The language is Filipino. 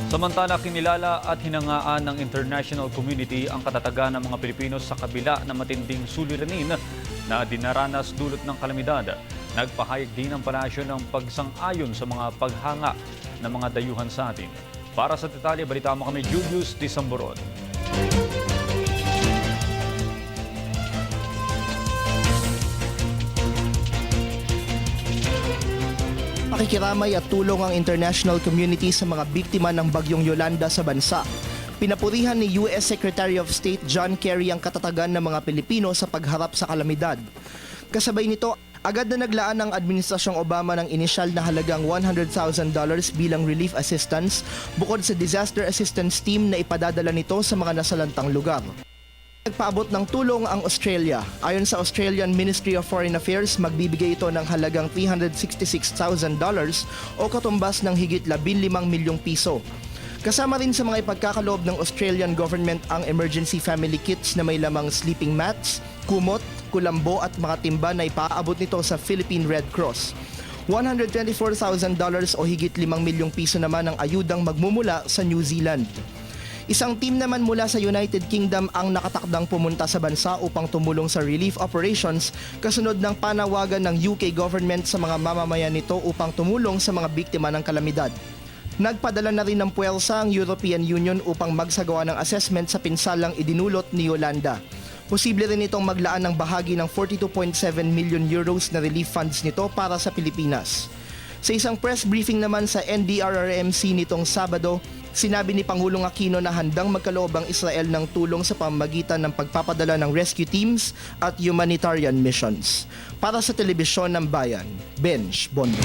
Samantala, kinilala at hinangaan ng international community ang katatagan ng mga Pilipino sa kabila ng matinding suliranin na dinaranas dulot ng kalamidad. Nagpahayag din ang palasyo ng pagsang-ayon sa mga paghanga ng mga dayuhan sa atin. Para sa detalye, balita mo kami Julius Disamboron. Pakikiramay at tulong ang international community sa mga biktima ng bagyong Yolanda sa bansa. Pinapurihan ni US Secretary of State John Kerry ang katatagan ng mga Pilipino sa pagharap sa kalamidad. Kasabay nito, agad na naglaan ng Administrasyong Obama ng inisyal na halagang $100,000 bilang relief assistance bukod sa disaster assistance team na ipadadala nito sa mga nasalantang lugar. Nagpaabot ng tulong ang Australia. Ayon sa Australian Ministry of Foreign Affairs, magbibigay ito ng halagang $366,000 o katumbas ng higit 15 milyong piso. Kasama rin sa mga ipagkakaloob ng Australian government ang emergency family kits na may lamang sleeping mats, kumot, kulambo at mga timba na ipaabot nito sa Philippine Red Cross. $124,000 o higit 5 milyong piso naman ang ayudang magmumula sa New Zealand. Isang team naman mula sa United Kingdom ang nakatakdang pumunta sa bansa upang tumulong sa relief operations kasunod ng panawagan ng UK government sa mga mamamayan nito upang tumulong sa mga biktima ng kalamidad. Nagpadala na rin ng puwersa ang European Union upang magsagawa ng assessment sa pinsalang idinulot ni Yolanda. Posible rin itong maglaan ng bahagi ng 42.7 million euros na relief funds nito para sa Pilipinas. Sa isang press briefing naman sa NDRRMC nitong Sabado, sinabi ni Pangulong Aquino na handang magkaloob ang Israel ng tulong sa pamamagitan ng pagpapadala ng rescue teams at humanitarian missions. Para sa Telebisyon ng Bayan, Benj Bondo.